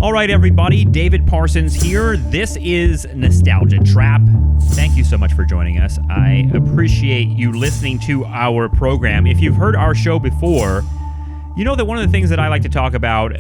All right, everybody, David Parsons here. This is Nostalgia Trap. Thank you so much for joining us. I appreciate you listening to our program. If you've heard our show before, you know that one of the things that I like to talk about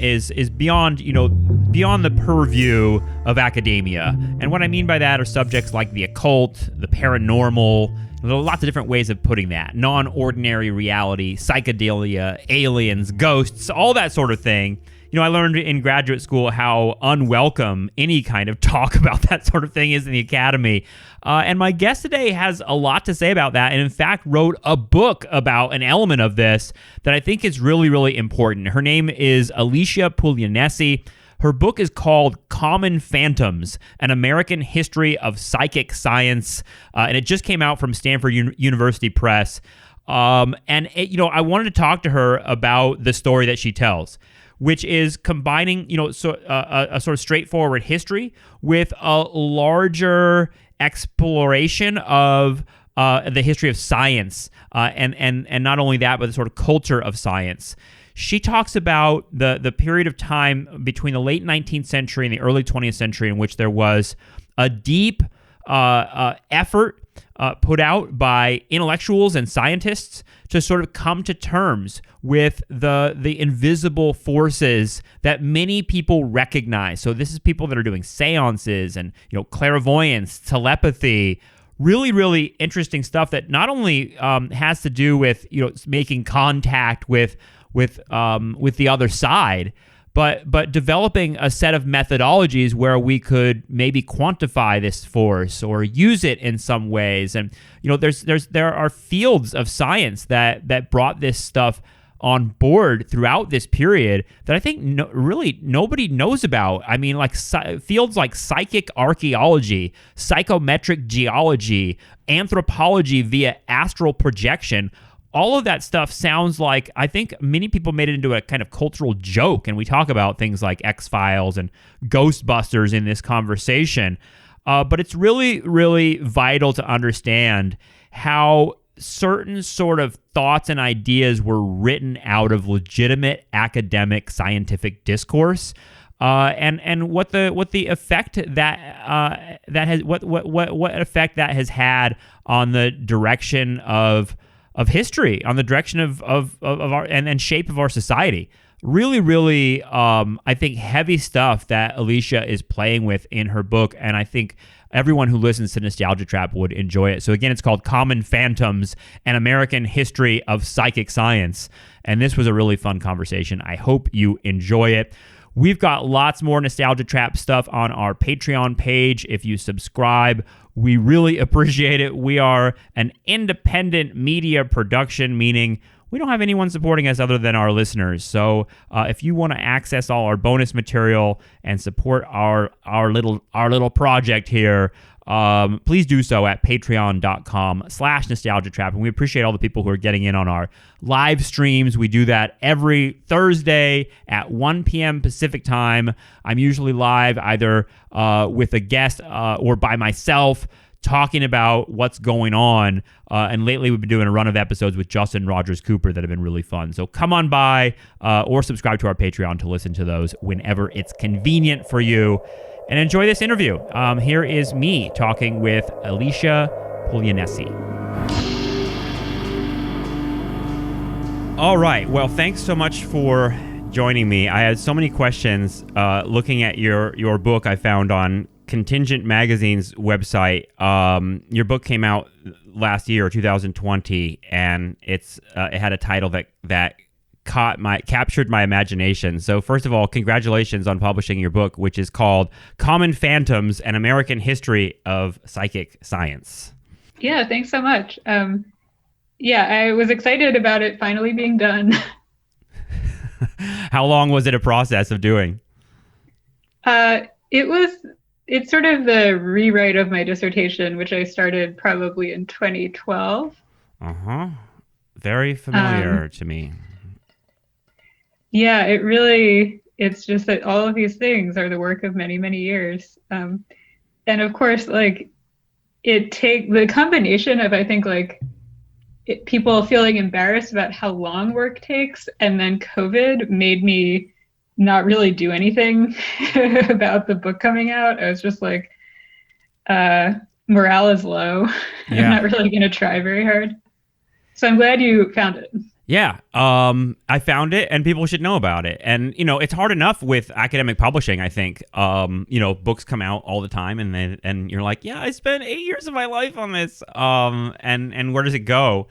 is beyond the purview of academia. And what I mean by that are subjects like the occult, the paranormal. There are lots of different ways of putting that. Non-ordinary reality, psychedelia, aliens, ghosts, all that sort of thing. You know, I learned in graduate school how unwelcome any kind of talk about that sort of thing is in the academy. And my guest today has a lot to say about that, and in fact wrote a book about an element of this that I think is really, really important. Her name is Alicia Puglionesi. Her book is called Common Phantoms, An American History of Psychic Science, and it just came out from Stanford University Press. I wanted to talk to her about the story that she tells, which is combining, a sort of straightforward history with a larger exploration of the history of science, and not only that, but the sort of culture of science. She talks about the period of time between the late 19th century and the early 20th century in which there was a deep effort put out by intellectuals and scientists to sort of come to terms with the invisible forces that many people recognize. So this is people that are doing seances and clairvoyance, telepathy, really, really interesting stuff that not only has to do with making contact with the other side, but developing a set of methodologies where we could maybe quantify this force or use it in some ways. And there are fields of science that brought this stuff on board throughout this period that I think really nobody knows about. I mean, like fields like psychic archaeology, psychometric geology, anthropology via astral projection. All of that stuff sounds like, I think many people made it into a kind of cultural joke, and we talk about things like X-Files and Ghostbusters in this conversation. But it's really, really vital to understand how certain sort of thoughts and ideas were written out of legitimate academic scientific discourse, and what the effect that what effect that has had on the direction of history, on the direction of our and shape of our society. Really, really, I think heavy stuff that Alicia is playing with in her book, and I think everyone who listens to Nostalgia Trap would enjoy it. So again, it's called Common Phantoms, An American History of Psychic Science, and this was a really fun conversation. I hope you enjoy it. We've got lots more Nostalgia Trap stuff on our Patreon page. If you subscribe, we really appreciate it. We are an independent media production, meaning we don't have anyone supporting us other than our listeners. So if you want to access all our bonus material and support our little project here, please do so at patreon.com/nostalgiatrap. And we appreciate all the people who are getting in on our live streams. We do that every Thursday at 1 p.m. Pacific time. I'm usually live either with a guest or by myself, talking about what's going on. And lately we've been doing a run of episodes with Justin Rogers Cooper that have been really fun. So come on by or subscribe to our Patreon to listen to those whenever it's convenient for you. And enjoy this interview. Here is me talking with Alicia Puglionesi. All right. Well, thanks so much for joining me. I had so many questions looking at your book I found on Contingent Magazine's website. Your book came out last year, 2020, and it had a title that captured my imagination. So first of all, congratulations on publishing your book, which is called Common Phantoms: An American History of Psychic Science. Yeah, thanks so much. I was excited about it finally being done. How long was it a process of doing? It's sort of the rewrite of my dissertation, which I started probably in 2012. Very familiar to me. Yeah, it's just that all of these things are the work of many, many years. And of course, the combination of, I think, people feeling embarrassed about how long work takes, and then COVID made me not really do anything about the book coming out. I was just like, morale is low. I'm Yeah. not really going to try very hard. So I'm glad you found it. Yeah, I found it, and people should know about it. And it's hard enough with academic publishing. I think, books come out all the time, and you're like, yeah, I spent 8 years of my life on this. And where does it go?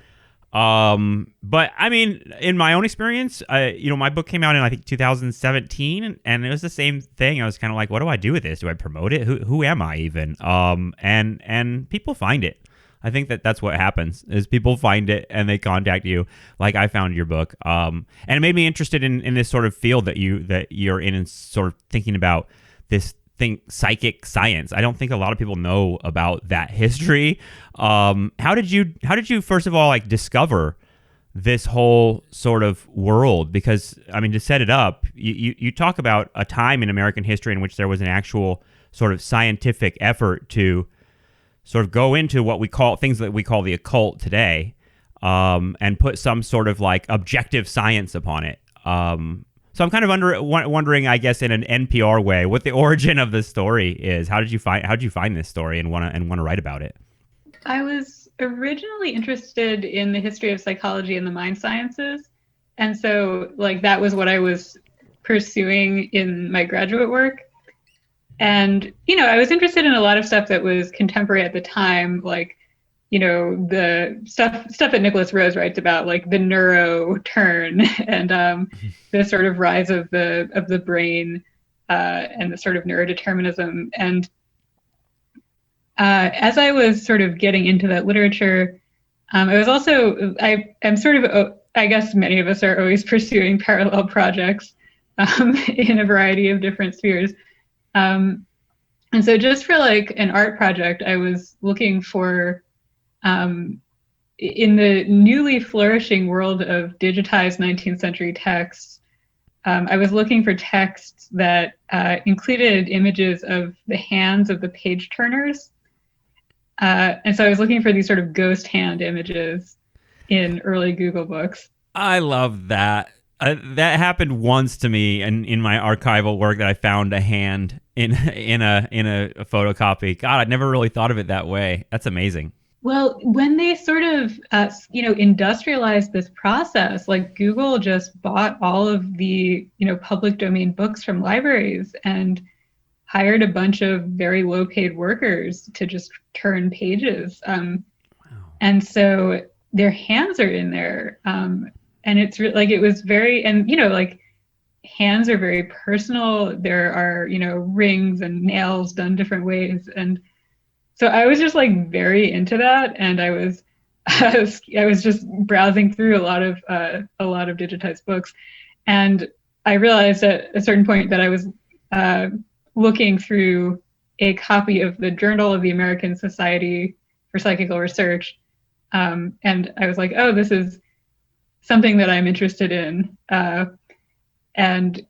But I mean, in my own experience, my book came out in I think 2017, and it was the same thing. I was kind of like, what do I do with this? Do I promote it? Who am I even? And people find it. I think that's what happens is people find it and they contact you, like I found your book. And it made me interested in this sort of field that you're in, and sort of thinking about this thing, psychic science. I don't think a lot of people know about that history. How did you first of all like discover this whole sort of world? Because I mean, to set it up, you talk about a time in American history in which there was an actual sort of scientific effort to sort of go into what we call things that we call the occult today, and put some sort of like objective science upon it. So I'm kind of wondering, I guess, in an NPR way, what the origin of this story is. How did you find this story and want to write about it? I was originally interested in the history of psychology and the mind sciences, and so like that was what I was pursuing in my graduate work. And, I was interested in a lot of stuff that was contemporary at the time, like, the stuff that Nicholas Rose writes about, like the neuro turn and the sort of rise of the brain and the sort of neurodeterminism. And as I was sort of getting into that literature, I was also, I'm sort of, I guess many of us are always pursuing parallel projects in a variety of different spheres. And so just for like an art project, I was looking for, in the newly flourishing world of digitized 19th century texts, I was looking for texts that included images of the hands of the page turners. And so I was looking for these sort of ghost hand images in early Google books. I love that. That happened once to me in my archival work, that I found a hand in a photocopy. God, I'd never really thought of it that way. That's amazing. Well, when they sort of industrialized this process, like Google just bought all of the public domain books from libraries and hired a bunch of very low paid workers to just turn pages. Wow. And so their hands are in there. And it's like, it was very, and, like hands are very personal. There are, rings and nails done different ways. And so I was just like very into that. And I was just browsing through a lot of digitized books. And I realized at a certain point that I was looking through a copy of the Journal of the American Society for Psychical Research. And I was like, oh, this is something that I'm interested in. And,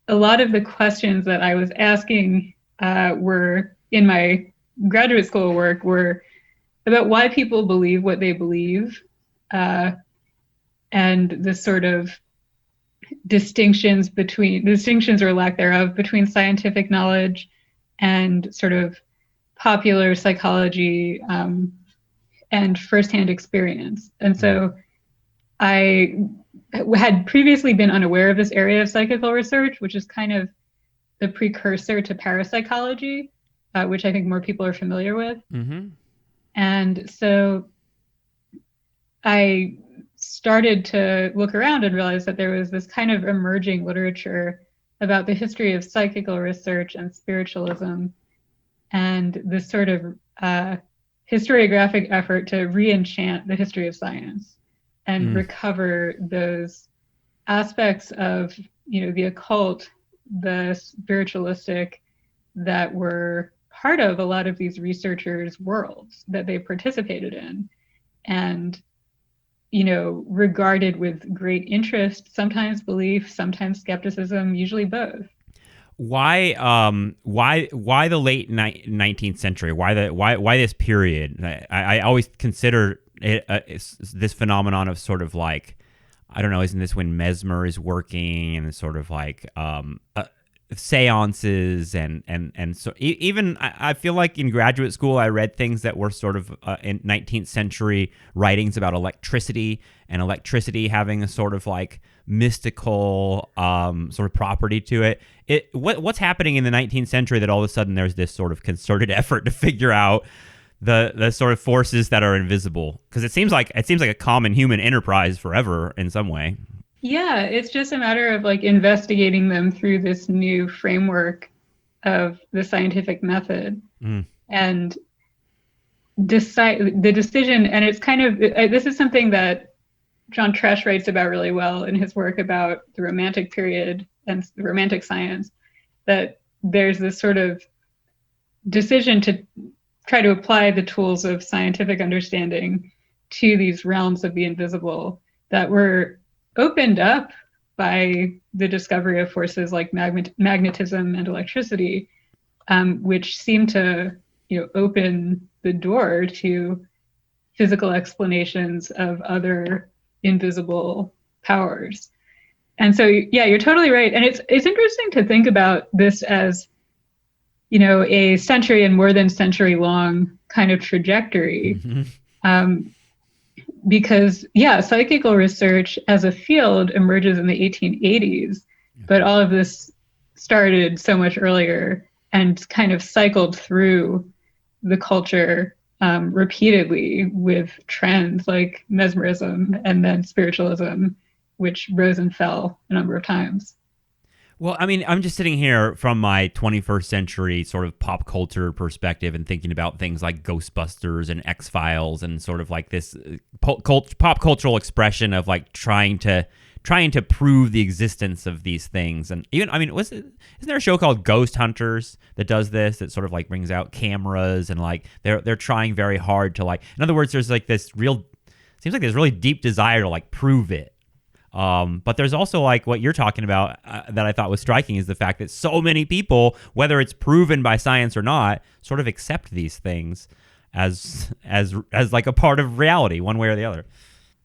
a lot of the questions that I was asking were in my graduate school work were about why people believe what they believe, and the sort of distinctions or lack thereof between scientific knowledge and sort of popular psychology and firsthand experience. And so I had previously been unaware of this area of psychical research, which is kind of the precursor to parapsychology, which I think more people are familiar with. Mm-hmm. And so I started to look around and realize that there was this kind of emerging literature about the history of psychical research and spiritualism, and this sort of historiographic effort to re-enchant the history of science and recover those aspects of, the occult, the spiritualistic, that were part of a lot of these researchers' worlds that they participated in, and, regarded with great interest, sometimes belief, sometimes skepticism, usually both. Why the late 19th century? Why this period? I always consider it this phenomenon of sort of like I don't know, isn't this when Mesmer is working and it's sort of like seances and so even I feel like in graduate school I read things that were sort of in 19th century writings about electricity and electricity having a sort of like mystical sort of property to it. What's happening in the 19th century that all of a sudden there's this sort of concerted effort to figure out the sort of forces that are invisible? Because it seems like a common human enterprise forever in some way. Yeah, it's just a matter of like investigating them through this new framework of the scientific method and decide the decision. And it's kind of, this is something that John Tresh writes about really well in his work about the Romantic period and the Romantic science, that there's this sort of decision to try to apply the tools of scientific understanding to these realms of the invisible that were opened up by the discovery of forces like magnetism and electricity, which seem to, open the door to physical explanations of other invisible powers. And so, yeah, you're totally right. And it's interesting to think about this as, a century and more than century long kind of trajectory. Mm-hmm. Because, psychical research as a field emerges in the 1880s, but all of this started so much earlier and kind of cycled through the culture repeatedly with trends like mesmerism and then spiritualism, which rose and fell a number of times. Well, I mean, I'm just sitting here from my 21st century sort of pop culture perspective and thinking about things like Ghostbusters and X-Files and sort of like this pop cultural expression of like trying to prove the existence of these things. And even, I mean, isn't there a show called Ghost Hunters that does this, that sort of like brings out cameras and like they're trying very hard to like, in other words, there's like this seems like there's really deep desire to like prove it. But there's also like what you're talking about that I thought was striking is the fact that so many people, whether it's proven by science or not, sort of accept these things as like a part of reality, one way or the other.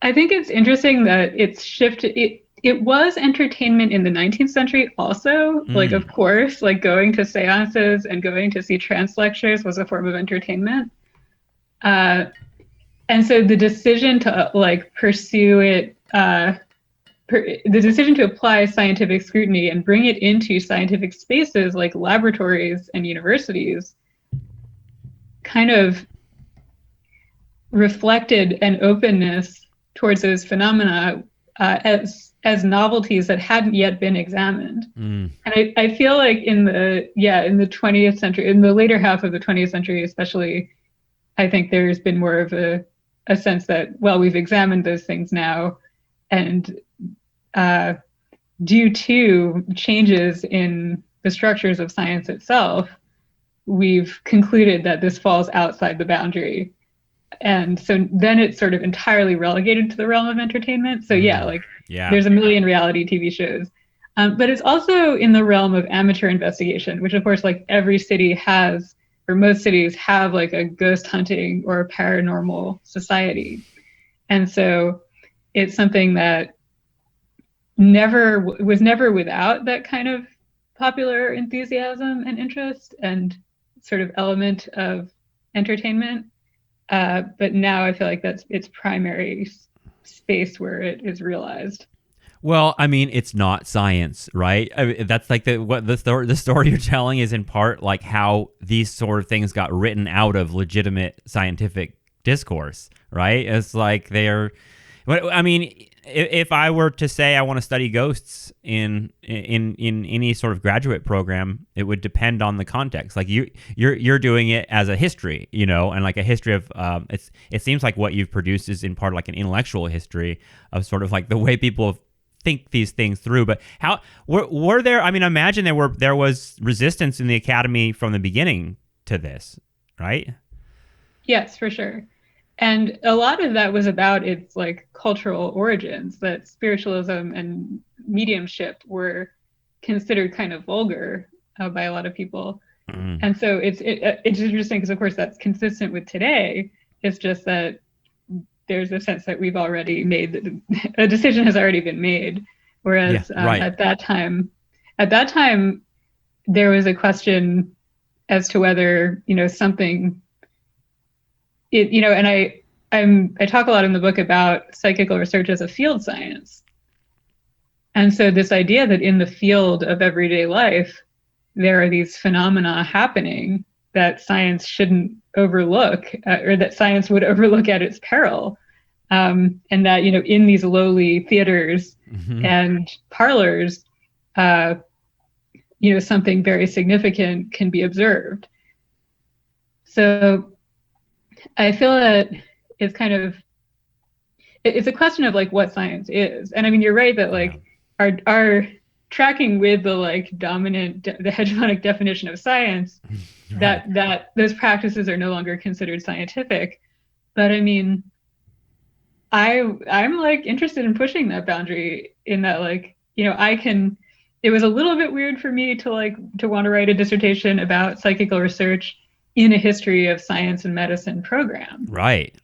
I think it's interesting that it's shifted. It was entertainment in the 19th century also. Like, of course, like going to seances and going to see trance lectures was a form of entertainment. And so the decision to like pursue it, the decision to apply scientific scrutiny and bring it into scientific spaces like laboratories and universities kind of reflected an openness towards those phenomena as novelties that hadn't yet been examined. And I feel like in the 20th century, in the later half of the 20th century especially, I think there's been more of a sense that, well, we've examined those things now, and due to changes in the structures of science itself, we've concluded that this falls outside the boundary. And so then it's sort of entirely relegated to the realm of entertainment. So there's a million reality TV shows. But it's also in the realm of amateur investigation, which of course, like every city has, or most cities have like a ghost hunting or a paranormal society. And so it's something that was never without that kind of popular enthusiasm and interest and sort of element of entertainment. But now I feel like that's its primary space where it is realized. Well, I mean, it's not science, right? I mean, that's like the story you're telling is in part like how these sort of things got written out of legitimate scientific discourse, right? It's like I mean, if I were to say I want to study ghosts in any sort of graduate program, it would depend on the context. Like you're doing it as a history, and like a history of it seems like what you've produced is in part like an intellectual history of sort of like the way people think these things through. But how were there? I mean, imagine there was resistance in the academy from the beginning to this, right? Yes, for sure. And a lot of that was about its like cultural origins, that spiritualism and mediumship were considered kind of vulgar by a lot of people. And so it's interesting because of course that's consistent with today. It's just that there's a sense that we've already made a decision has already been made. Whereas at that time, there was a question as to whether, something, and I talk a lot in the book about psychical research as a field science. And so this idea that in the field of everyday life, there are these phenomena happening that science shouldn't overlook, or that science would overlook at its peril. And that, in these lowly theaters and parlors, something very significant can be observed. So I feel that it's a question of like what science is. And I mean, you're right that like our tracking with the like dominant, the hegemonic definition of science, that those practices are no longer considered scientific. But I mean, I'm like interested in pushing that boundary in that, like, it was a little bit weird for me to want to write a dissertation about psychical research in a history of science and medicine program. Right.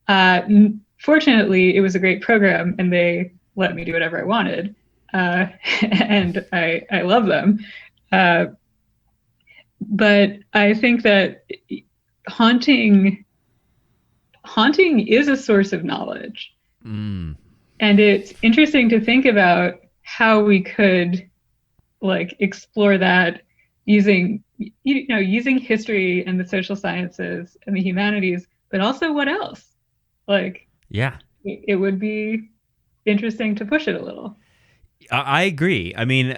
Fortunately, it was a great program and they let me do whatever I wanted. And I love them. But I think that haunting is a source of knowledge. And it's interesting to think about how we could like explore that using history and the social sciences and the humanities, but also what else? Like, yeah, it would be interesting to push it a little. I agree. I mean,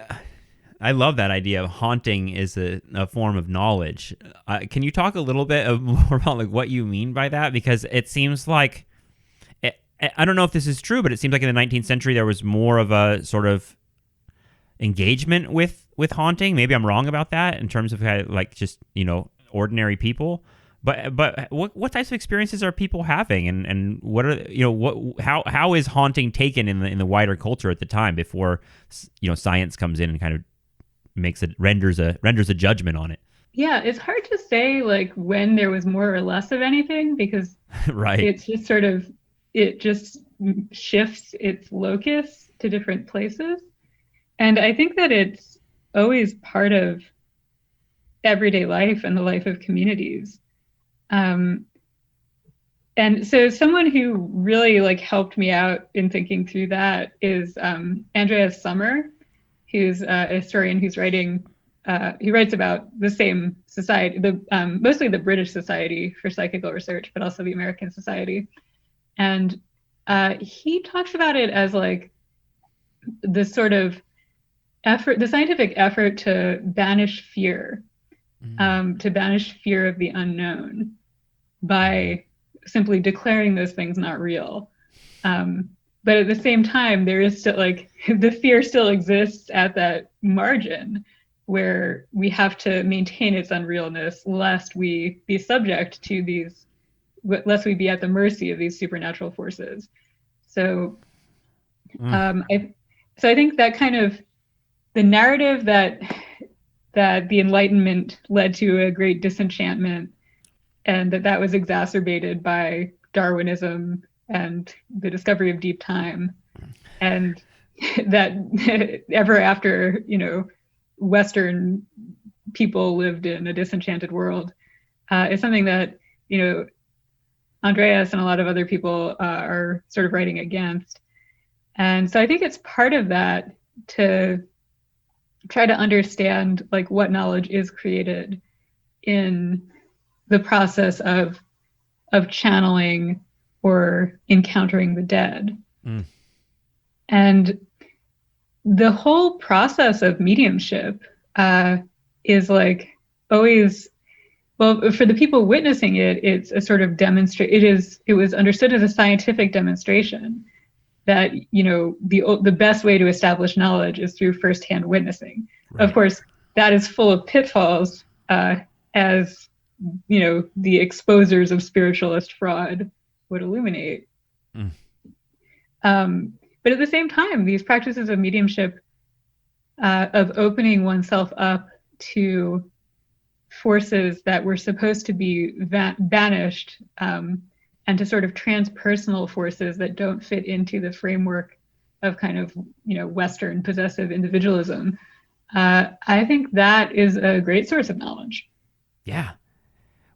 I love that idea of haunting is a form of knowledge. Can you talk a little bit more about like what you mean by that? Because it seems like, I don't know if this is true, but it seems like in the 19th century there was more of a sort of engagement with haunting. Maybe I'm wrong about that in terms of like just ordinary people. But what types of experiences are people having, and what are how is haunting taken in the wider culture at the time before science comes in and kind of renders a judgment on it? Yeah, it's hard to say like when there was more or less of anything, because right. It's just it just shifts its locus to different places. And I think that it's always part of everyday life and the life of communities. And so someone who really like helped me out in thinking through that is Andreas Sommer, who's a historian who's he writes about the same society, mostly the British Society for Psychical Research, but also the American Society. And he talks about it as like this sort of effort, the scientific effort to banish fear, to banish fear of the unknown by simply declaring those things not real. But at the same time, there is still like the fear still exists at that margin where we have to maintain its unrealness lest we be subject to lest we be at the mercy of these supernatural forces. So, I think that kind of the narrative that the Enlightenment led to a great disenchantment, and that was exacerbated by Darwinism and the discovery of deep time, and that ever after, Western people lived in a disenchanted world, is something that, Andreas and a lot of other people are sort of writing against. And so I think it's part of that to try to understand like what knowledge is created in the process of channeling or encountering the dead. And the whole process of mediumship is like always, well, for the people witnessing it, it's a sort of it was understood as a scientific demonstration that, the best way to establish knowledge is through firsthand witnessing. Right. Of course, that is full of pitfalls, as, the exposers of spiritualist fraud would illuminate. But at the same time, these practices of mediumship, of opening oneself up to forces that were supposed to be banished, and and to sort of transpersonal forces that don't fit into the framework of kind of, Western possessive individualism. I think that is a great source of knowledge. Yeah.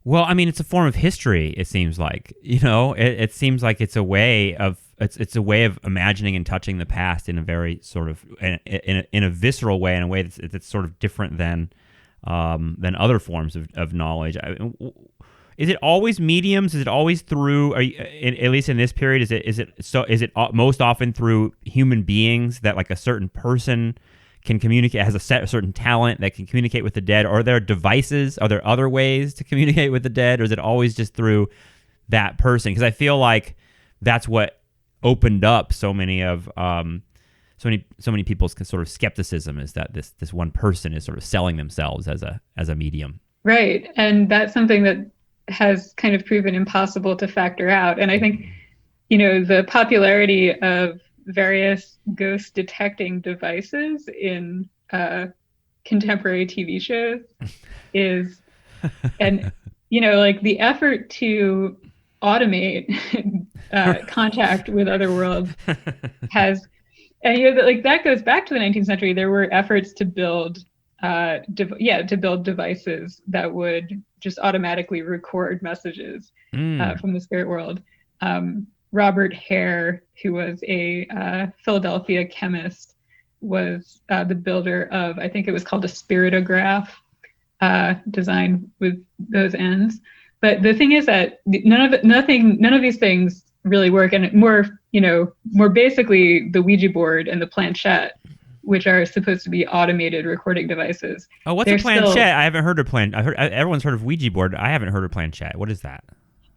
Well, I mean, it's a form of history. It seems like, it seems like it's a way of imagining and touching the past in a very sort of in a visceral way, in a way that's sort of different than other forms of knowledge. Is it always mediums? Is it always through? At least in this period, is it most often through human beings that like a certain person can communicate, has a certain talent that can communicate with the dead? Or are there devices? Are there other ways to communicate with the dead? Or is it always just through that person? Because I feel like that's what opened up so many people's sort of skepticism, is that this one person is sort of selling themselves as a medium. Right. And that's something that has kind of proven impossible to factor out. And I think, the popularity of various ghost detecting devices in contemporary TV shows is, and like the effort to automate contact with other worlds has, and that goes back to the 19th century. There were efforts to build devices that would just automatically record messages from the spirit world. Robert Hare, who was a Philadelphia chemist, was the builder of, I think it was called a spiritograph, designed with those ends. But the thing is that none of these things really work, and more basically the Ouija board and the planchette, which are supposed to be automated recording devices. Oh, what's a planchette? I haven't heard of everyone's heard of Ouija board. I haven't heard of planchette. What is that?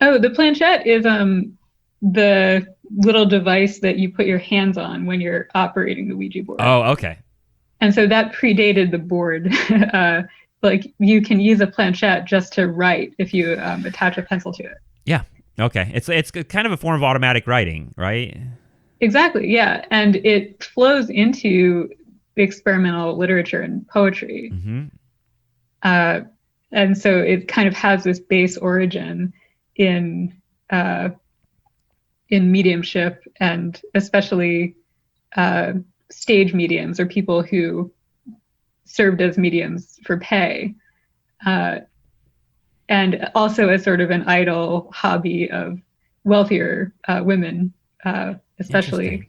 Oh, the planchette is the little device that you put your hands on when you're operating the Ouija board. Oh, okay. And so that predated the board. Like you can use a planchette just to write if you attach a pencil to it. Yeah. Okay. It's kind of a form of automatic writing, right? Exactly. Yeah. And it flows into experimental literature and poetry. Mm-hmm. And so it kind of has this base origin in mediumship, and especially stage mediums, or people who served as mediums for pay, and also as sort of an idle hobby of wealthier women, especially,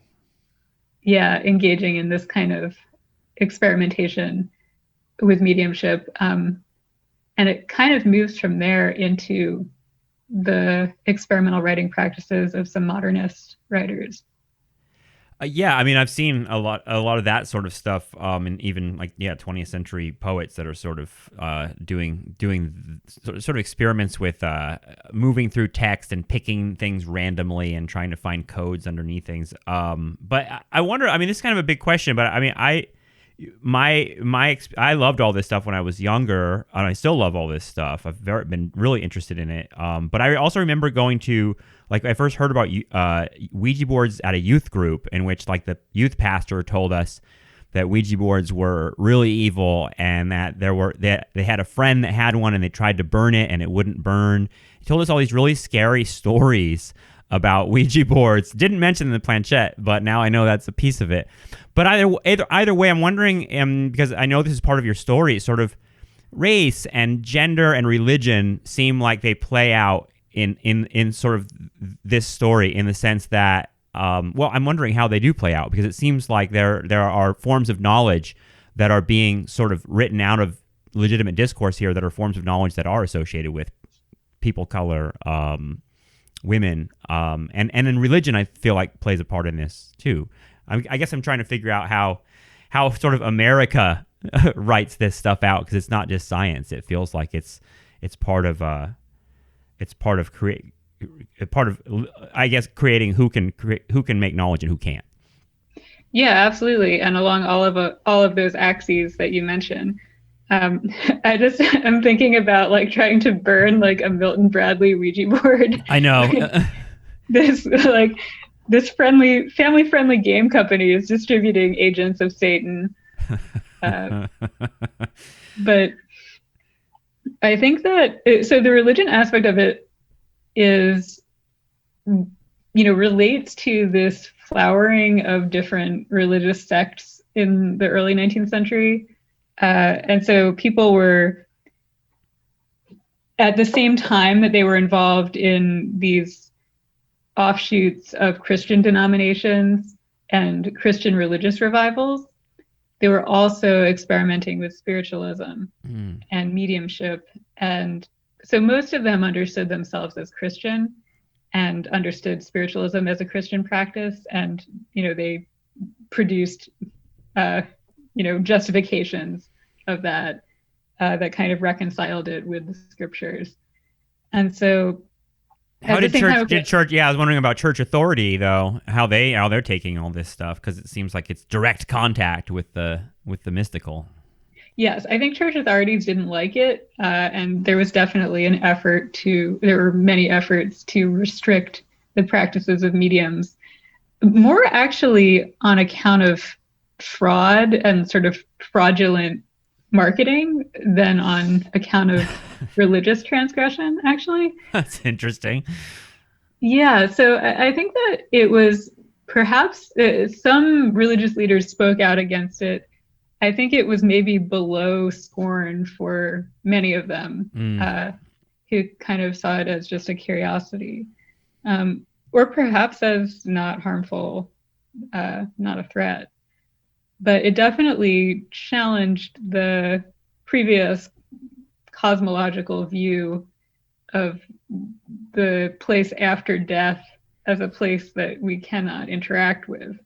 engaging in this kind of experimentation with mediumship. And it kind of moves from there into the experimental writing practices of some modernist writers. Yeah, I mean, I've seen a lot of that sort of stuff, and even 20th century poets that are sort of doing sort of experiments with moving through text and picking things randomly and trying to find codes underneath things. But I wonder. I mean, this is kind of a big question, but I mean, I loved all this stuff when I was younger, and I still love all this stuff. I've been really interested in it. But I also remember going to, I first heard about Ouija boards at a youth group, in which the youth pastor told us that Ouija boards were really evil, and that they had a friend that had one and they tried to burn it and it wouldn't burn. He told us all these really scary stories about Ouija boards. Didn't mention the planchette, but now I know that's a piece of it. But either way, I'm wondering, because I know this is part of your story, sort of race and gender and religion seem like they play out in sort of this story, in the sense that, I'm wondering how they do play out, because it seems like there are forms of knowledge that are being sort of written out of legitimate discourse here, that are forms of knowledge that are associated with people of color, women, and in religion, I feel like plays a part in this too. I guess I'm trying to figure out how sort of America writes this stuff out, because it's not just science. It feels like it's part of I guess creating who can make knowledge and who can't. Yeah, absolutely. And along all of those axes that you mentioned, I'm thinking about trying to burn a Milton Bradley Ouija board. I know. This family-friendly game company is distributing agents of Satan. But I think that, so the religion aspect of it is relates to this flowering of different religious sects in the early 19th century. And so people were, at the same time that they were involved in these offshoots of Christian denominations and Christian religious revivals, they were also experimenting with spiritualism and mediumship. And so most of them understood themselves as Christian and understood spiritualism as a Christian practice. And, they produced, justifications of that, that kind of reconciled it with the scriptures. And so how did church, I was wondering about church authority though, how they're taking all this stuff, because it seems like it's direct contact with the mystical. Yes, I think church authorities didn't like it, and there was definitely there were many efforts to restrict the practices of mediums, more actually on account of fraud and sort of fraudulent marketing than on account of religious transgression, actually. That's interesting. Yeah, so I think that it was perhaps some religious leaders spoke out against it. I think it was maybe below scorn for many of them, who kind of saw it as just a curiosity, or perhaps as not harmful, not a threat. But it definitely challenged the previous cosmological view of the place after death as a place that we cannot interact with,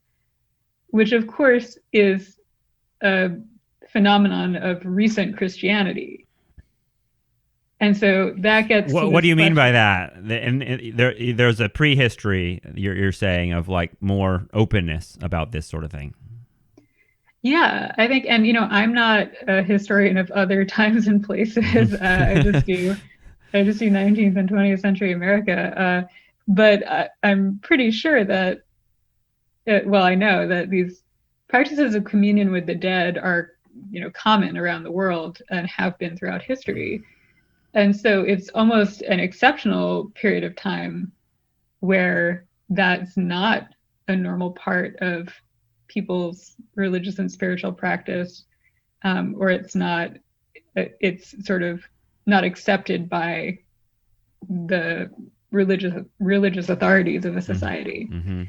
which of course is a phenomenon of recent Christianity. And so that gets... What do you mean by that? There's a prehistory, you're saying, of like more openness about this sort of thing. Yeah, I think, and I'm not a historian of other times and places. I just do 19th and 20th century America. But I'm pretty sure that, I know that these practices of communion with the dead are, common around the world and have been throughout history. And so it's almost an exceptional period of time where that's not a normal part of people's religious and spiritual practice, or it's sort of not accepted by the religious authorities of a society. Mm-hmm.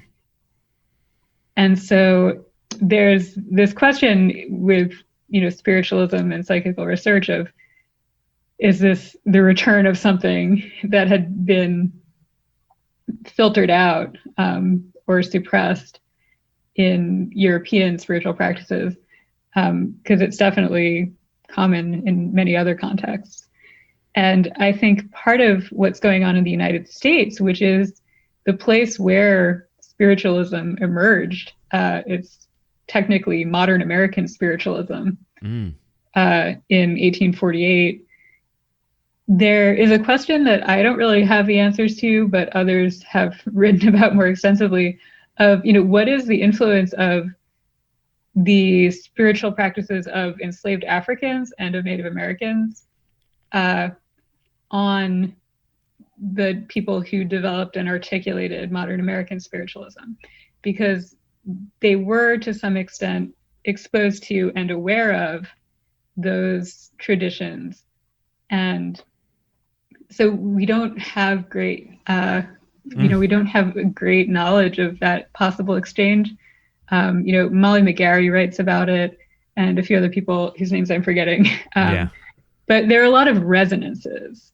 And so there's this question with, spiritualism and psychical research of, is this the return of something that had been filtered out or suppressed in European spiritual practices? Because it's definitely common in many other contexts. And I think part of what's going on in the United States, which is the place where spiritualism emerged, it's technically modern American spiritualism, in 1848. There is a question that I don't really have the answers to, but others have written about more extensively, of, what is the influence of the spiritual practices of enslaved Africans and of Native Americans on the people who developed and articulated modern American spiritualism, because they were to some extent exposed to and aware of those traditions. And so we don't have great, we don't have a great knowledge of that possible exchange. Molly McGarry writes about it, and a few other people whose names I'm forgetting. But there are a lot of resonances.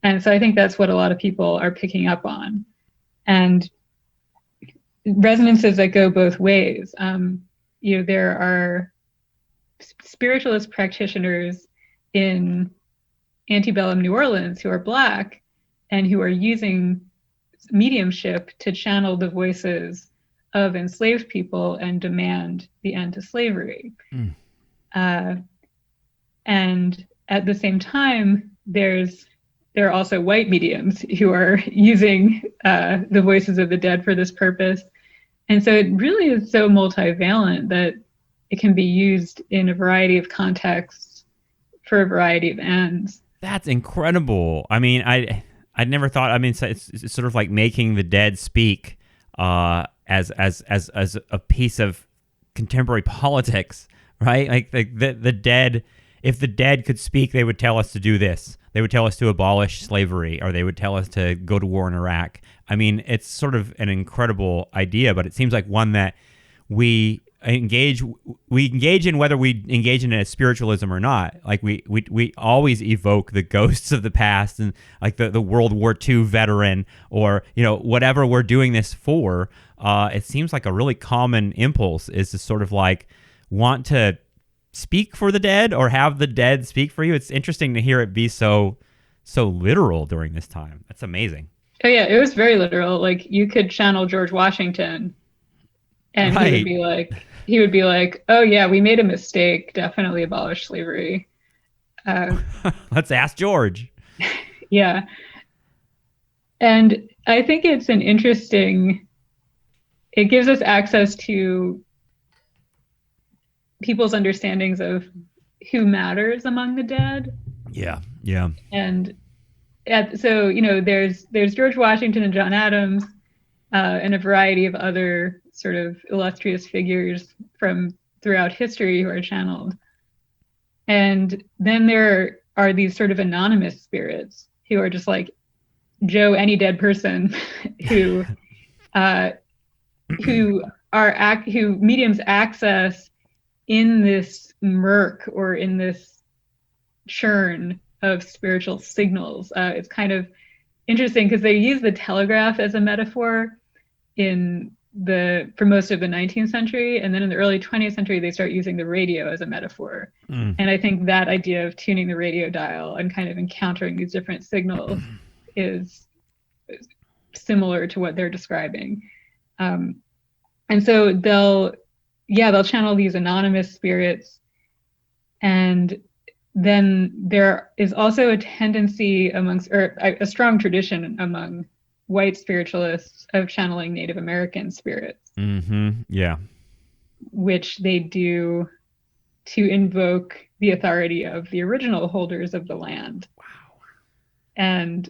And so I think that's what a lot of people are picking up on. And resonances that go both ways. There are spiritualist practitioners in antebellum New Orleans who are Black and who are using mediumship to channel the voices of enslaved people and demand the end to slavery. And at the same time, there are also white mediums who are using the voices of the dead for this purpose. And so it really is so multivalent that it can be used in a variety of contexts for a variety of ends. That's incredible. I mean, I I'd never thought. I mean, it's sort of like making the dead speak as a piece of contemporary politics, right? Like the dead. If the dead could speak, they would tell us to do this. They would tell us to abolish slavery, or they would tell us to go to war in Iraq. I mean, it's sort of an incredible idea, but it seems like one that we engage in, whether we engage in it as spiritualism or not. Like we always evoke the ghosts of the past, and like the World War II veteran, or whatever we're doing this for. It seems like a really common impulse is to sort of like want to speak for the dead or have the dead speak for you. It's interesting to hear it be so literal during this time. That's amazing. Oh yeah, it was very literal. Like you could channel George Washington and right. he would be like, oh yeah, we made a mistake. Definitely abolish slavery. Let's ask George. Yeah. And I think it's it gives us access to people's understandings of who matters among the dead. Yeah. And so there's George Washington and John Adams, and a variety of other sort of illustrious figures from throughout history who are channeled. And then there are these sort of anonymous spirits who are just like Joe, any dead person, who mediums access in this murk or in this churn of spiritual signals. It's kind of interesting because they use the telegraph as a metaphor for most of the 19th century, and then in the early 20th century they start using the radio as a metaphor. And I think that idea of tuning the radio dial and kind of encountering these different signals is similar to what they're describing. And so they'll channel these anonymous spirits. And then there is also a tendency a strong tradition among white spiritualists of channeling Native American spirits. Mm-hmm. Yeah. Which they do to invoke the authority of the original holders of the land. Wow. And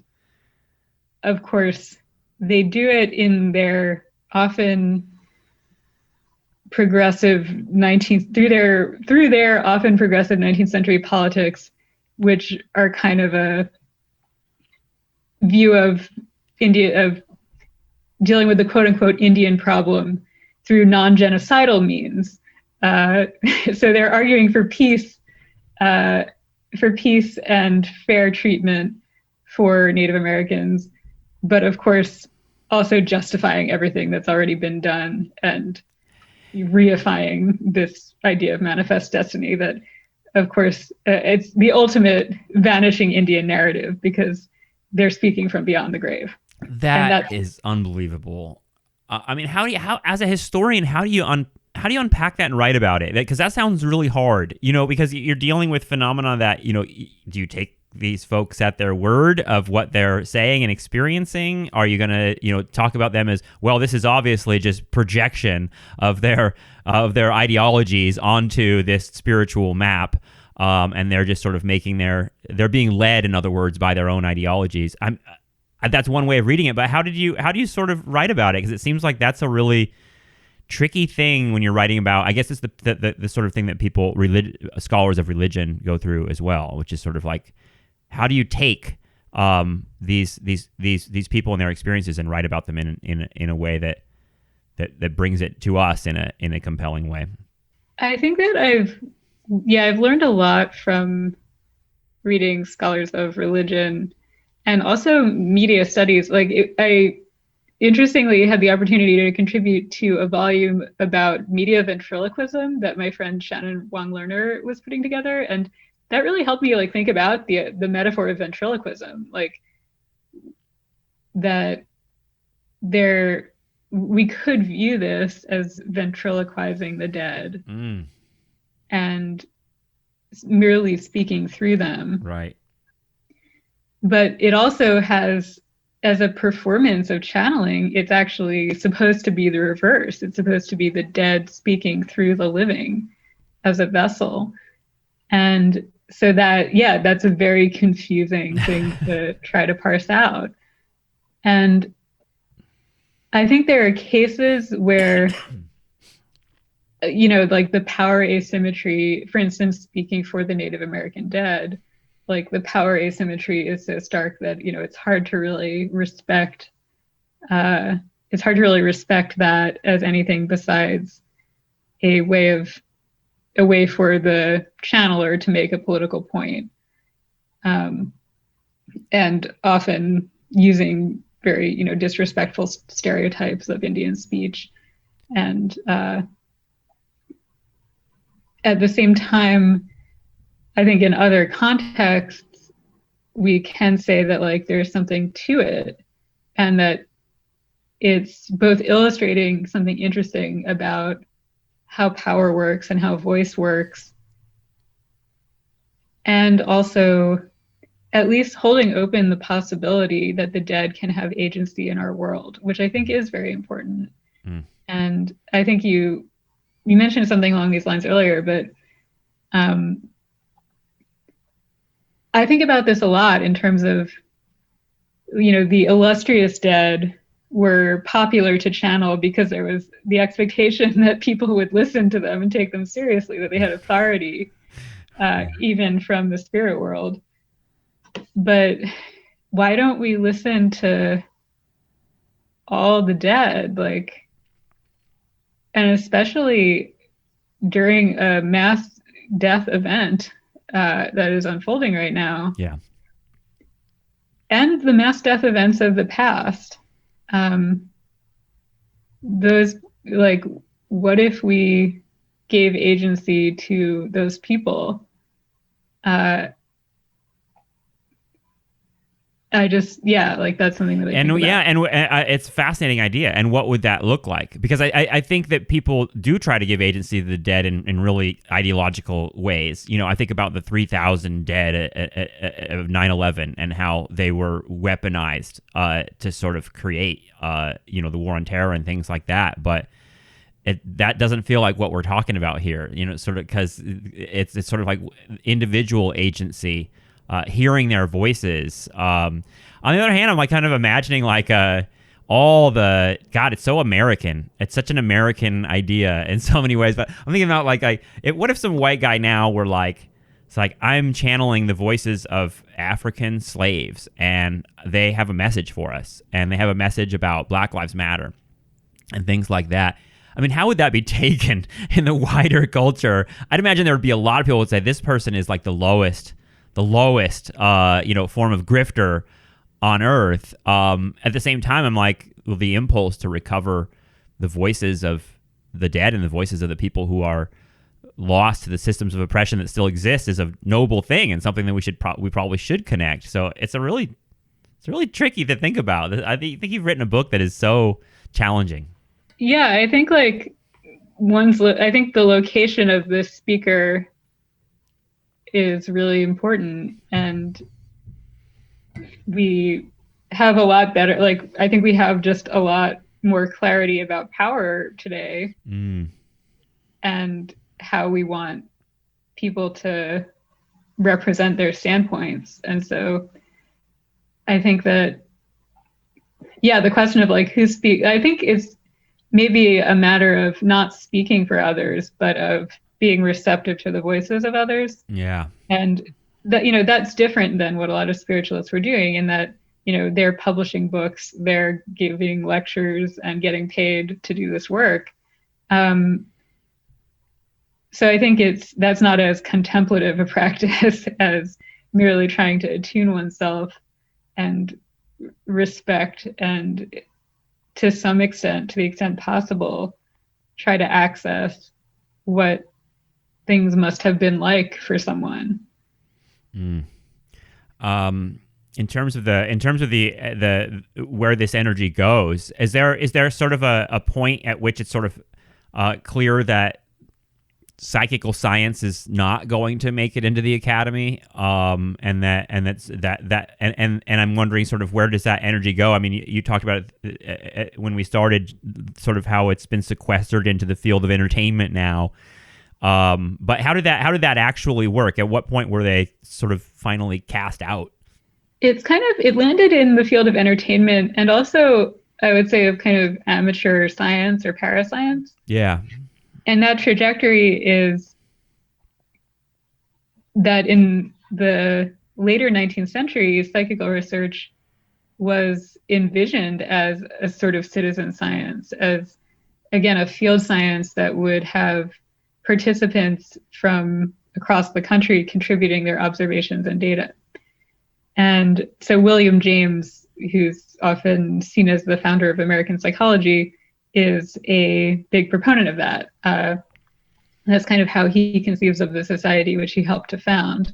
of course, they do it in their often progressive 19th through their often progressive 19th century politics, which are kind of a view of India, of dealing with the quote unquote Indian problem through non-genocidal means. So they're arguing for peace and fair treatment for Native Americans, but of course also justifying everything that's already been done and reifying this idea of manifest destiny that, of course, it's the ultimate vanishing Indian narrative because they're speaking from beyond the grave. That is unbelievable. I mean, how as a historian, how do you unpack that and write about it? Because that sounds really hard, because you're dealing with phenomena that, do you take these folks at their word of what they're saying and experiencing? Are you going to, talk about them as, well, this is obviously just projection of their ideologies onto this spiritual map, and they're just sort of they're being led, in other words, by their own ideologies. That's one way of reading it, but how do you sort of write about it? Because it seems like that's a really tricky thing when you're writing about, I guess it's the sort of thing that scholars of religion go through as well, which is sort of like, how do you take these people and their experiences and write about them in a way that brings it to us in a compelling way? I think that I've learned a lot from reading scholars of religion and also media studies. I interestingly had the opportunity to contribute to a volume about media ventriloquism that my friend Shannon Wang Lerner was putting together, and that really helped me think about the metaphor of ventriloquism, that we could view this as ventriloquizing the dead and merely speaking through them. Right. But it also has, as a performance of channeling, it's actually supposed to be the reverse. It's supposed to be the dead speaking through the living as a vessel. And so that's a very confusing thing to try to parse out. And I think there are cases where, like the power asymmetry, for instance, speaking for the Native American dead, like the power asymmetry is so stark that, it's hard to really respect, that as anything besides a way for the channeler to make a political point. And often using very, disrespectful stereotypes of Indian speech. And at the same time, I think in other contexts, we can say that like there's something to it, and that it's both illustrating something interesting about how power works and how voice works, and also at least holding open the possibility that the dead can have agency in our world, which I think is very important. And I think you mentioned something along these lines earlier, but I think about this a lot in terms of, the illustrious dead were popular to channel because there was the expectation that people would listen to them and take them seriously, that they had authority, even from the spirit world. But why don't we listen to all the dead, like, and especially during a mass death event that is unfolding right now? Yeah. And the mass death events of the past. Those, like, what if we gave agency to those people? That's something that I think about. It's a fascinating idea. And what would that look like? Because I think that people do try to give agency to the dead in really ideological ways. I think about the 3,000 dead of 9/11 and how they were weaponized to sort of create, the war on terror and things like that. But that doesn't feel like what we're talking about here, sort of, because it's sort of like individual agency. Hearing their voices. On the other hand, I'm like kind of imagining like it's so American. It's such an American idea in so many ways. But I'm thinking about what if some white guy now were like, it's like, I'm channeling the voices of African slaves and they have a message for us, and they have a message about Black Lives Matter and things like that. I mean, how would that be taken in the wider culture? I'd imagine there would be a lot of people who would say this person is like the lowest form of grifter on earth. At the same time, I'm like, well, the impulse to recover the voices of the dead and the voices of the people who are lost to the systems of oppression that still exist is a noble thing and something that we probably should connect. So it's really tricky to think about. I think you've written a book that is so challenging. Yeah, I think I think the location of this speaker is really important, and we have a lot better, I think we have just a lot more clarity about power today, and how we want people to represent their standpoints. And so I think that, the question of who speak, I think it's maybe a matter of not speaking for others, but of being receptive to the voices of others. Yeah. And that, that's different than what a lot of spiritualists were doing, in that, they're publishing books, they're giving lectures and getting paid to do this work. So I think that's not as contemplative a practice as merely trying to attune oneself and respect, and to some extent, to the extent possible, try to access what things must have been like for someone. In terms of the where this energy goes, is there sort of a point at which it's sort of clear that psychical science is not going to make it into the academy, and I'm wondering sort of where does that energy go? I mean, you talked about it when we started, sort of how it's been sequestered into the field of entertainment now. But how did that actually work? At what point were they sort of finally cast out? it landed in the field of entertainment and also I would say of kind of amateur science or parascience. Yeah. And that trajectory is that in the later 19th century, psychical research was envisioned as a sort of citizen science, as, again, a field science that would have participants from across the country contributing their observations and data. And so William James, who's often seen as the founder of American psychology, is a big proponent of that. That's kind of how he conceives of the society which he helped to found.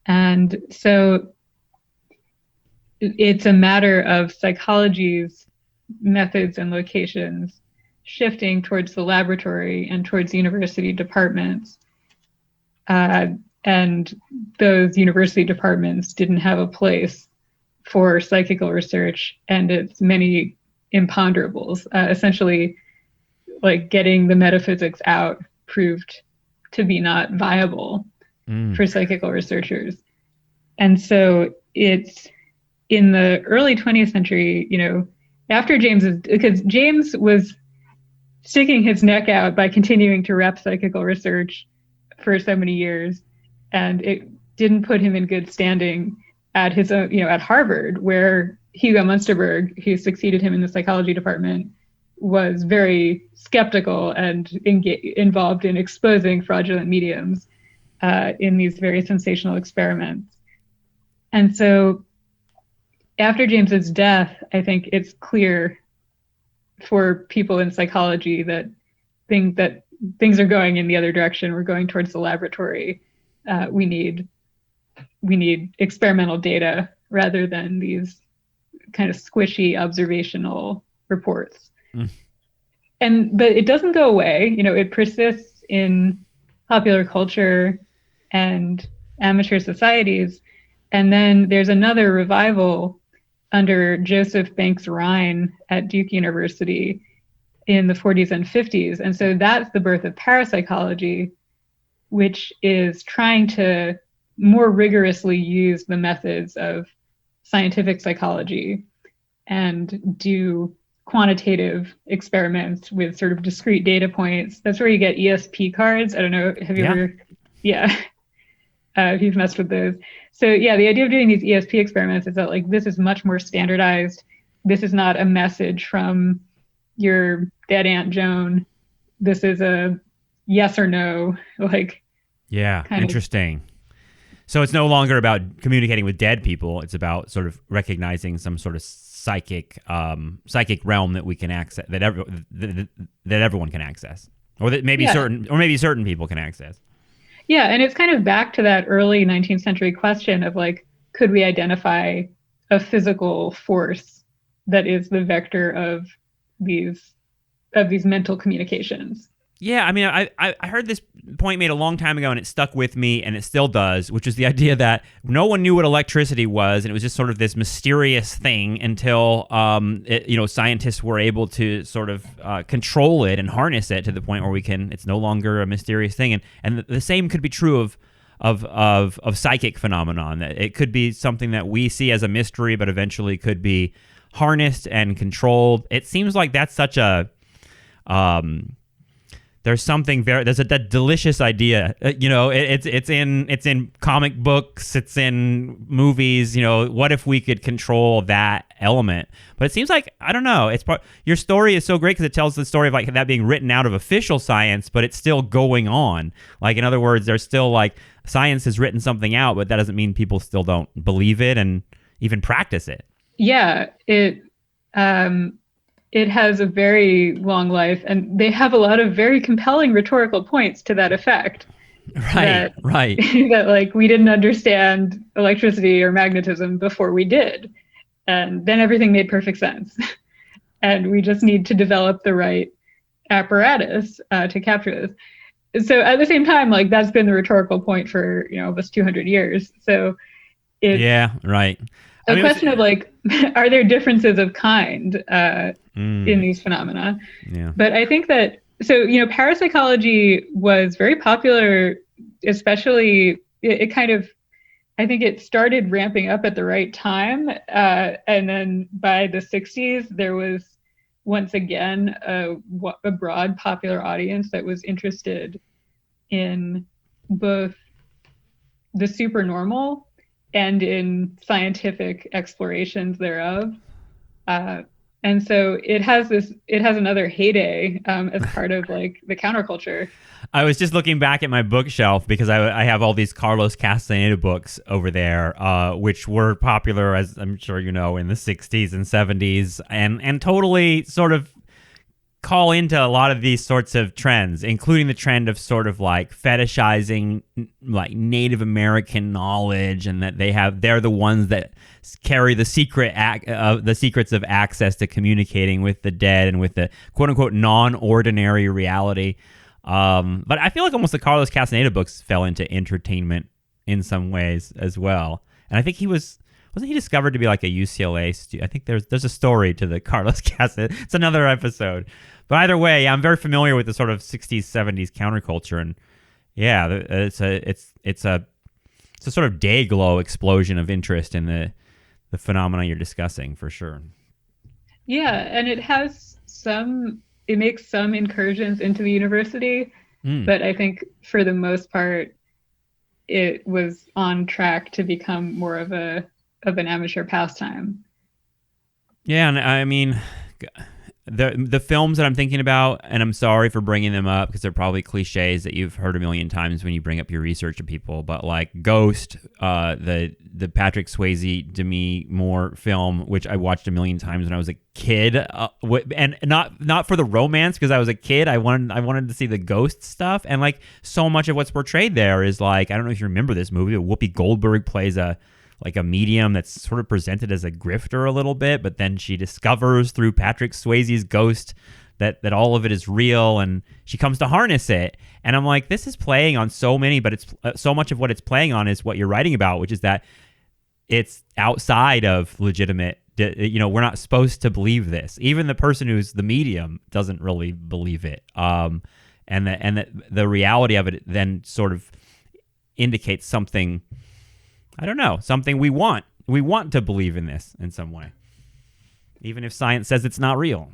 And so it's a matter of psychology's methods and locations shifting towards the laboratory and towards university departments. And those university departments didn't have a place for psychical research and its many imponderables. Essentially, like getting the metaphysics out proved to be not viable for psychical researchers. And so it's in the early 20th century, after because James was sticking his neck out by continuing to rep psychical research for so many years, and it didn't put him in good standing at his own, at Harvard, where Hugo Munsterberg, who succeeded him in the psychology department, was very skeptical and involved in exposing fraudulent mediums in these very sensational experiments. And so after James's death, I think it's clear for people in psychology that things are going in the other direction. We're going towards the laboratory. We need experimental data rather than these kind of squishy observational reports. But it doesn't go away. It persists in popular culture and amateur societies. And then there's another revival under Joseph Banks Rhine at Duke University in the 40s and 50s. And so that's the birth of parapsychology, which is trying to more rigorously use the methods of scientific psychology and do quantitative experiments with sort of discrete data points. That's where you get ESP cards. I don't know, have you ever? Yeah. If you've messed with those. So yeah, the idea of doing these ESP experiments is that like, this is much more standardized. This is not a message from your dead Aunt Joan. This is a yes or no, like. Yeah, interesting. So it's no longer about communicating with dead people. It's about sort of recognizing some sort of psychic realm that we can access, that everyone can access, or that maybe certain people can access. Yeah, and it's kind of back to that early 19th century question of like, could we identify a physical force that is the vector of these mental communications? Yeah, I mean, I heard this point made a long time ago, and it stuck with me, and it still does, which is the idea that no one knew what electricity was, and it was just sort of this mysterious thing until scientists were able to sort of control it and harness it to the point where it's no longer a mysterious thing, and the same could be true of psychic phenomenon. That it could be something that we see as a mystery, but eventually could be harnessed and controlled. It seems like that's such a there's that delicious idea. It's in comic books, it's in movies. What if we could control that element? But it seems like, I don't know. Your story is so great because it tells the story of like that being written out of official science, but it's still going on. Like, in other words, there's still like science has written something out, but that doesn't mean people still don't believe it and even practice it. Yeah, it has a very long life, and they have a lot of very compelling rhetorical points to that effect. Right. That like, we didn't understand electricity or magnetism before we did, and then everything made perfect sense. And we just need to develop the right apparatus to capture this. So at the same time, like, that's been the rhetorical point for almost 200 years. So it's a question of like, are there differences of kind in these phenomena? Yeah. But I think that, parapsychology was very popular, especially it kind of I think it started ramping up at the right time. And then by the 60s, there was once again a broad popular audience that was interested in both the supernormal and in scientific explorations thereof. And so it has another heyday as part of like the counterculture. I was just looking back at my bookshelf because I have all these Carlos Castaneda books over there, which were popular, as I'm sure you know, in the 60s and 70s, and totally sort of call into a lot of these sorts of trends, including the trend of sort of like fetishizing like Native American knowledge, and that they're the ones that carry the secrets of access to communicating with the dead and with the quote unquote non-ordinary reality. But I feel like almost the Carlos Castaneda books fell into entertainment in some ways as well. And I think wasn't he discovered to be like a UCLA student? I think there's a story to the Carlos Castaneda. It's another episode. But either way, I'm very familiar with the sort of 60s, 70s counterculture, and yeah, it's a sort of day glow explosion of interest in the phenomena you're discussing, for sure. Yeah, and it makes some incursions into the university, but I think for the most part, it was on track to become more of an amateur pastime. Yeah, and I mean, the films that I'm thinking about, and I'm sorry for bringing them up because they're probably cliches that you've heard a million times when you bring up your research to people, but like Ghost, the Patrick Swayze, Demi Moore film, which I watched a million times when I was a kid, and not for the romance, because I was a kid. I wanted to see the ghost stuff, and like so much of what's portrayed there is like, I don't know if you remember this movie, but Whoopi Goldberg plays a medium that's sort of presented as a grifter a little bit, but then she discovers through Patrick Swayze's ghost that all of it is real, and she comes to harness it. And I'm like, this is playing on so many, but it's so much of what it's playing on is what you're writing about, which is that it's outside of legitimate. We're not supposed to believe this. Even the person who's the medium doesn't really believe it. And the reality of it then sort of indicates something. I don't know, something we want. We want to believe in this in some way, even if science says it's not real.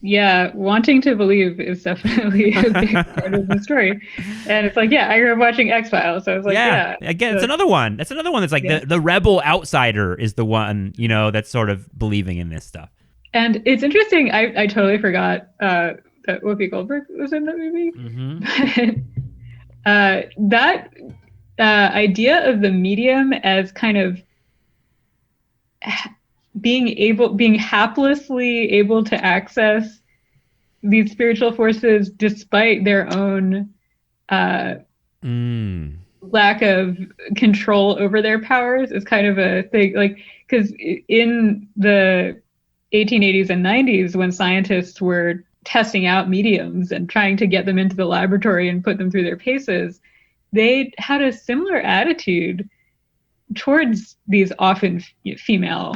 Yeah, wanting to believe is definitely a big part of the story. And it's like, yeah, I grew up watching X-Files, so I was like, yeah. Again, it's another one. That's another one that's like the rebel outsider is the one, that's sort of believing in this stuff. And it's interesting, I totally forgot that Whoopi Goldberg was in that movie. Mm-hmm. That idea of the medium as kind of being haplessly able to access these spiritual forces despite their own lack of control over their powers is kind of a thing. Like, because in the 1880s and 90s, when scientists were testing out mediums and trying to get them into the laboratory and put them through their paces, they had a similar attitude towards these often female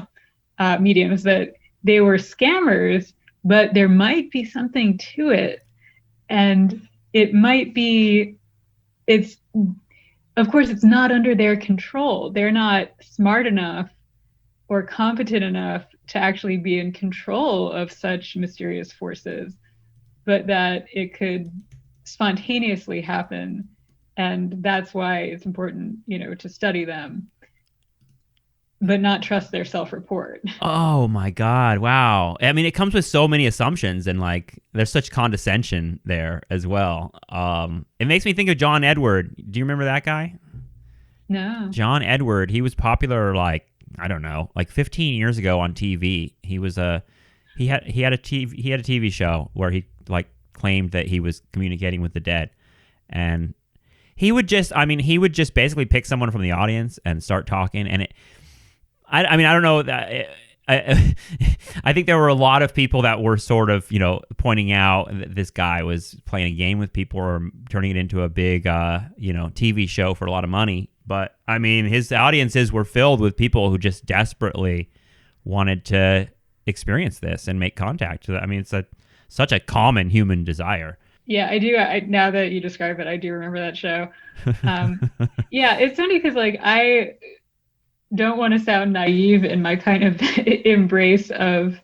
mediums, that they were scammers, but there might be something to it. And it might be, of course, it's not under their control. They're not smart enough or competent enough to actually be in control of such mysterious forces, but that it could spontaneously happen. And that's why it's important, to study them, but not trust their self-report. Oh my God. Wow. I mean, it comes with so many assumptions, and like there's such condescension there as well. It makes me think of John Edward. Do you remember that guy? No. John Edward. He was popular like 15 years ago on TV. He was he had a TV show where he like claimed that he was communicating with the dead, and he would just basically pick someone from the audience and start talking. And I don't know that. I think there were a lot of people that were sort of, pointing out that this guy was playing a game with people or turning it into a big, TV show for a lot of money. But I mean, his audiences were filled with people who just desperately wanted to experience this and make contact. I mean, it's such a common human desire. Yeah, I do. Now that you describe it, I do remember that show. Yeah, it's funny because like don't want to sound naive in my kind of embrace of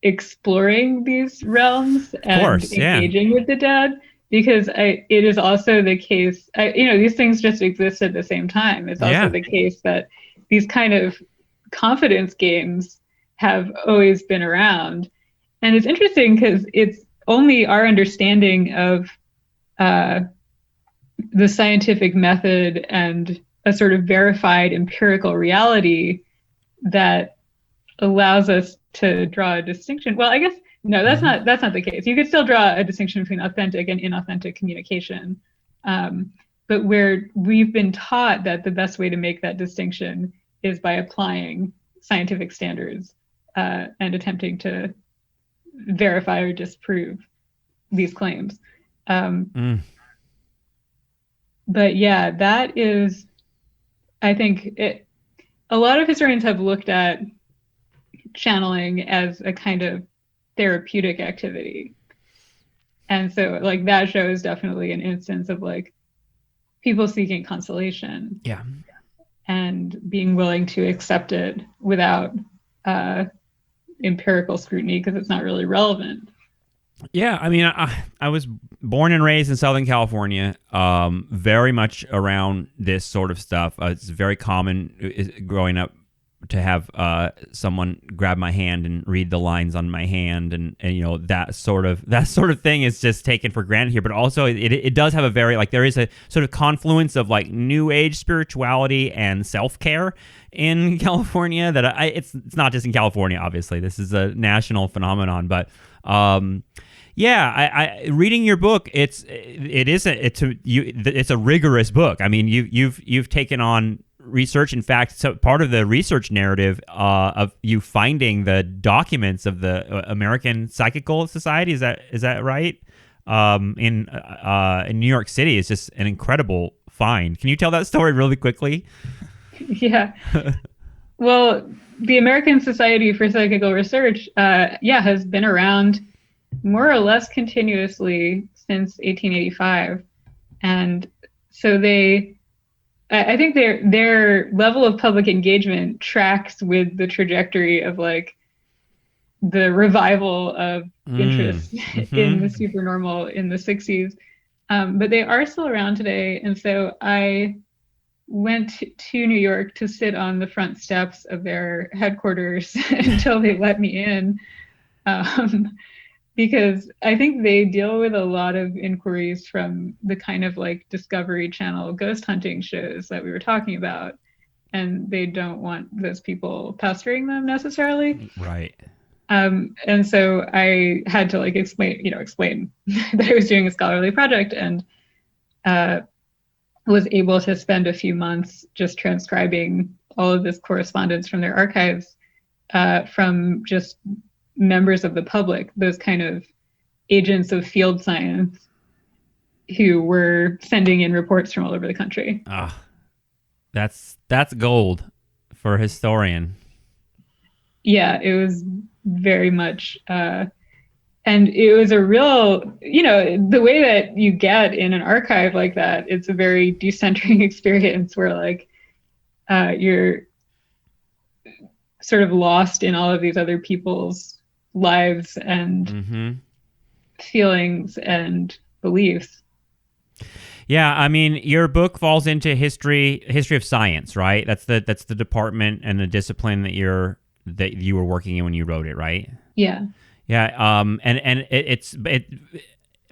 exploring these realms and engaging with the dead, because it is also the case, these things just exist at the same time. It's also the case that these kind of confidence games have always been around. And it's interesting because it's only our understanding of the scientific method and a sort of verified empirical reality that allows us to draw a distinction. Well, I guess no, that's not the case. You could still draw a distinction between authentic and inauthentic communication, but where we've been taught that the best way to make that distinction is by applying scientific standards and attempting to verify or disprove these claims. But yeah, that is, I think, a lot of historians have looked at channeling as a kind of therapeutic activity. And so like that show is definitely an instance of like people seeking consolation. Yeah. And being willing to accept it without empirical scrutiny because it's not really relevant. Yeah, I mean, I was born and raised in Southern California, very much around this sort of stuff. It's very common growing up to have someone grab my hand and read the lines on my hand, and that sort of thing is just taken for granted here. But also, it does have a very there is a sort of confluence of like New Age spirituality and self-care in California. That it's not just in California, obviously. This is a national phenomenon, but. I reading your book, it's a rigorous book. I mean, you've taken on research. In fact, so part of the research narrative of you finding the documents of the American Psychical Society, is that right? In New York City is just an incredible find. Can you tell that story really quickly? Yeah. Well, the American Society for Psychical Research, has been around more or less continuously since 1885, and so I think their level of public engagement tracks with the trajectory of like the revival of interest in the supernormal in the 60s, but they are still around today, and so I went to New York to sit on the front steps of their headquarters until they let me in, because I think they deal with a lot of inquiries from the kind of like Discovery Channel ghost hunting shows that we were talking about, and they don't want those people pestering them necessarily. Right. And so I had to like explain that I was doing a scholarly project, and was able to spend a few months just transcribing all of this correspondence from their archives, from just members of the public, those kind of agents of field science who were sending in reports from all over the country. That's gold for a historian. Yeah, it was very much, and it was a real, the way that you get in an archive like that, it's a very decentering experience where like you're sort of lost in all of these other people's lives and feelings and beliefs. Yeah, I mean, your book falls into history of science, right? That's the department and the discipline that you were working in when you wrote it, right? Yeah. Yeah, and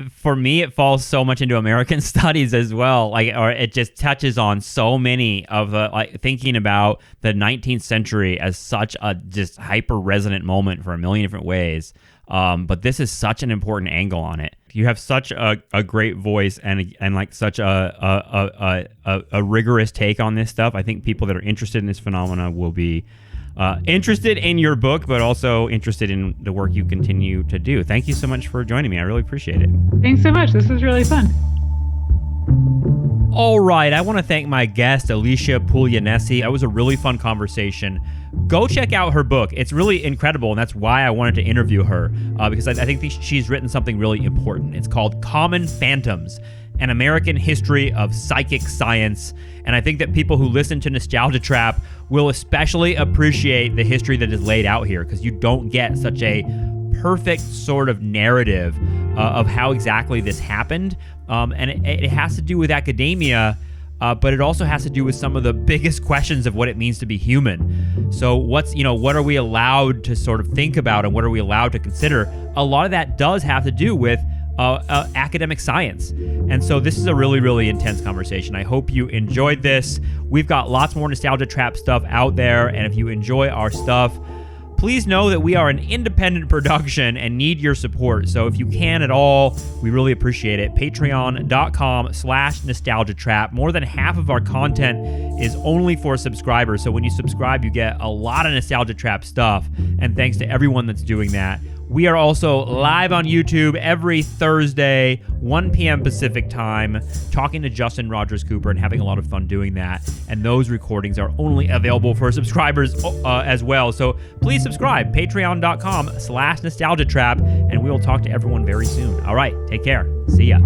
for me, it falls so much into American studies as well. Or it just touches on so many of the thinking about the 19th century as such a just hyper resonant moment for a million different ways. But this is such an important angle on it. You have such a great voice and like such a rigorous take on this stuff. I think people that are interested in this phenomena will be interested in your book, but also interested in the work you continue to do. Thank you so much for joining me. I really appreciate it. Thanks so much. This was really fun. All right. I want to thank my guest, Alicia Puglionesi. It was a really fun conversation. Go check out her book. It's really incredible, and that's why I wanted to interview her, because I think she's written something really important. It's called Common Phantoms. An American History of Psychic Science. And I think that people who listen to Nostalgia Trap will especially appreciate the history that is laid out here, because you don't get such a perfect sort of narrative of how exactly this happened. And it has to do with academia, but it also has to do with some of the biggest questions of what it means to be human. So what are we allowed to sort of think about, and what are we allowed to consider? A lot of that does have to do with academic science. And so this is a really, really intense conversation. I hope you enjoyed this. We've got lots more Nostalgia Trap stuff out there, and if you enjoy our stuff, please know that we are an independent production and need your support. So if you can at all, we really appreciate it. Patreon.com/nostalgiatrap. More than half of our content is only for subscribers. So when you subscribe, you get a lot of Nostalgia Trap stuff. And thanks to everyone that's doing that. We are also live on YouTube every Thursday, 1 p.m. Pacific time, talking to Justin Rogers Cooper and having a lot of fun doing that. And those recordings are only available for subscribers as well. So please subscribe, patreon.com/nostalgiatrap, and we will talk to everyone very soon. All right, take care. See ya.